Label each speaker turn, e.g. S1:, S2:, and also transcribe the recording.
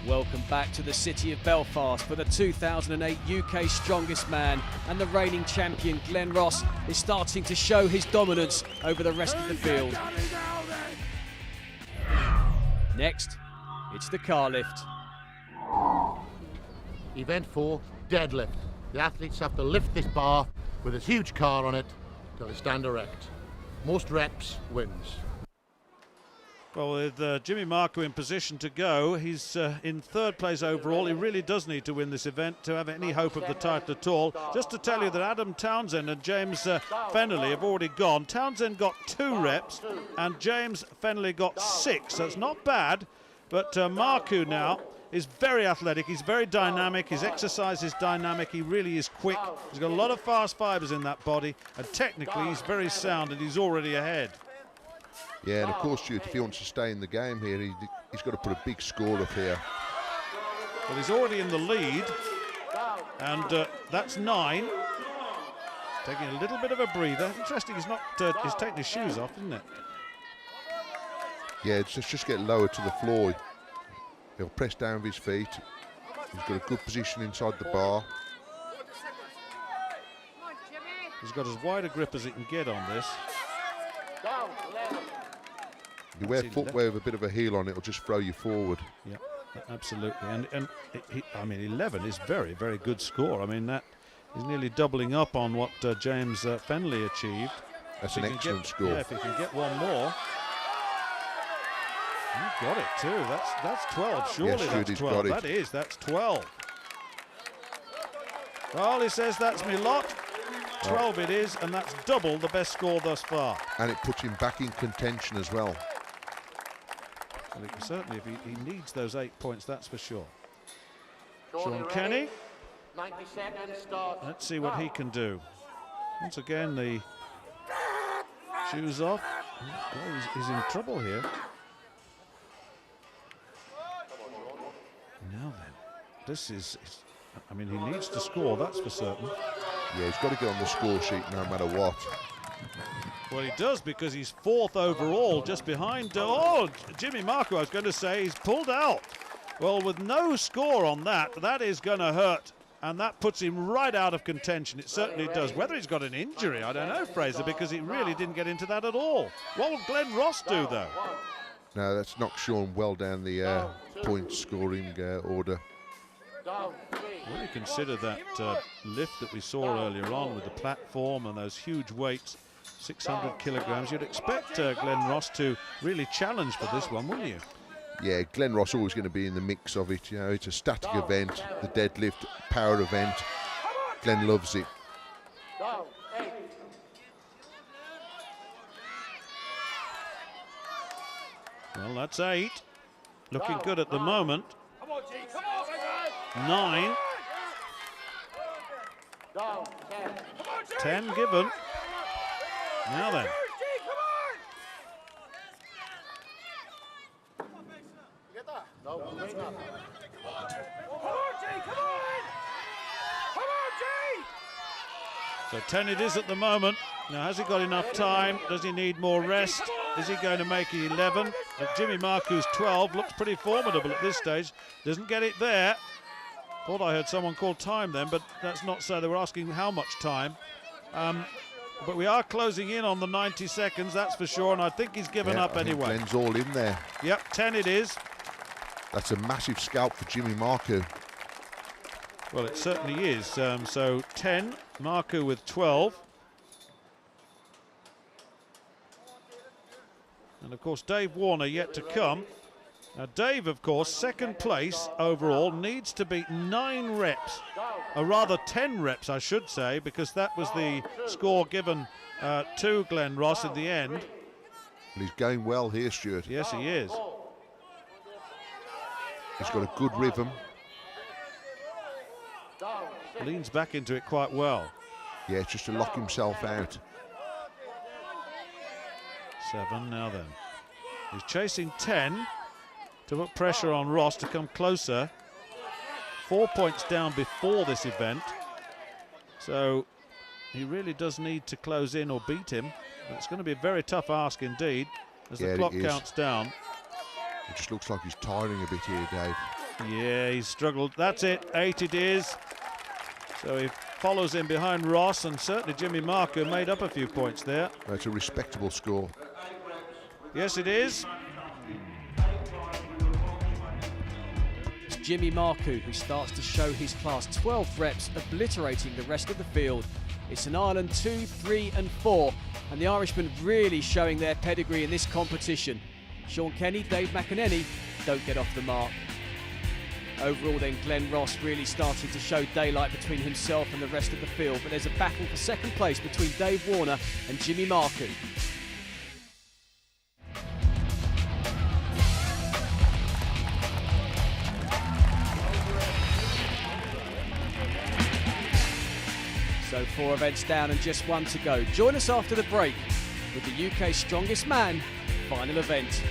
S1: Welcome back to the city of Belfast for the 2008 UK Strongest Man, and the reigning champion Glenn Ross is starting to show his dominance over the rest of the field. Next, it's the car lift.
S2: Event 4, deadlift. The athletes have to lift this bar with a huge car on it till they stand erect. Most reps wins.
S3: Well, with Jimmy Marku in position to go, he's in third place overall. He really does need to win this event to have any hope of the title at all. Just to tell you that Adam Townsend and James Fennelly have already gone. Townsend got 2 reps and James Fennelly got 6, so it's not bad. But Marku now is very athletic, he's very dynamic, his exercise is dynamic, he really is quick. He's got a lot of fast fibres in that body, and technically he's very sound, and he's already ahead.
S4: Yeah, and of course, Stuart, if he wants to stay in the game here, he's got to put a big score up here.
S3: Well, he's already in the lead, and that's 9. Taking a little bit of a breather. Interesting, he's not. He's taking his shoes off, isn't it?
S4: Yeah, just get lower to the floor. He'll press down with his feet. He's got a good position inside the bar.
S3: He's got as wide a grip as he can get on this.
S4: You wear footwear with a bit of a heel on it, it'll just throw you forward.
S3: Yeah, absolutely. And I mean, 11 is very, very good score. I mean, that is nearly doubling up on what James Fennelly achieved.
S4: That's an excellent score.
S3: Yeah, if he can get one more. He got it too. That's 12. Surely
S4: yes,
S3: that's 12. That's 12. Well, he says that's me lot. 12 it is, and that's double the best score thus far.
S4: And it puts him back in contention as well.
S3: Well, certainly, if he needs those 8 points, that's for sure. Sean Kenny.
S2: 90 seconds start.
S3: Let's see what he can do. Once again, the shoes off. Oh, he's in trouble here. Now then, this is, I mean, he needs to score, that's for certain.
S4: Yeah, he's got to get on the score sheet no matter what.
S3: Well, he does, because he's 4th overall, just behind, Jimmy Marku, I was going to say, he's pulled out. Well, with no score on that, that is going to hurt, and that puts him right out of contention. It certainly does. Whether he's got an injury, I don't know, Fraser, because he really didn't get into that at all. What will Glenn Ross do, though?
S4: No, that's knocked Sean well down the point scoring order.
S3: When you consider that lift that we saw earlier on with the platform and those huge weights, 600 kilograms, you'd expect Glenn Ross to really challenge for this one, wouldn't you?
S4: Yeah, Glenn Ross always going to be in the mix of it. You know, it's a static event, the deadlift, power event. Glenn loves it.
S3: Well, that's 8. Looking good at the moment. 9. 10 given. Now then. So 10 it is at the moment. Now, has he got enough time? Does he need more rest? Is he going to make it 11? Jimmy Marku's 12. Looks pretty formidable at this stage. Doesn't get it there. Thought I heard someone call time then, but that's not so. They were asking how much time. But we are closing in on the 90 seconds, that's for sure, and I think he's given up anyway.
S4: Glenn's all in there.
S3: Yep, 10 it is.
S4: That's a massive scalp for Jimmy Marku.
S3: Well, it certainly is. So 10, Marku with 12. And of course, Dave Warner yet to come. Now, Dave, of course, 2nd place overall, needs to beat 9 reps, or rather 10 reps, I should say, because that was the score given to Glenn Ross in the end.
S4: Well, he's going well here, Stuart.
S3: Yes, he is.
S4: He's got a good rhythm.
S3: Leans back into it quite well.
S4: Yeah, it's just to lock himself out.
S3: 7 now then. He's chasing 10 to put pressure on Ross to come closer. 4 points down before this event. So he really does need to close in or beat him. It's going to be a very tough ask indeed as the clock counts down.
S4: It just looks like he's tiring a bit here, Dave.
S3: Yeah, he's struggled. That's it, 8 it is. So he follows in behind Ross, and certainly Jimmy Marku made up a few points there.
S4: That's a respectable score.
S3: Yes, it is.
S1: It's Jimmy Marku who starts to show his class. 12 reps, obliterating the rest of the field. It's an Ireland 2, 3 and 4, and the Irishmen really showing their pedigree in this competition. Sean Kenny, Dave McAneny don't get off the mark. Overall then, Glenn Ross really starting to show daylight between himself and the rest of the field, but there's a battle for second place between Dave Warner and Jimmy Marku. So 4 events down and just 1 to go. Join us after the break with the UK's strongest man final event.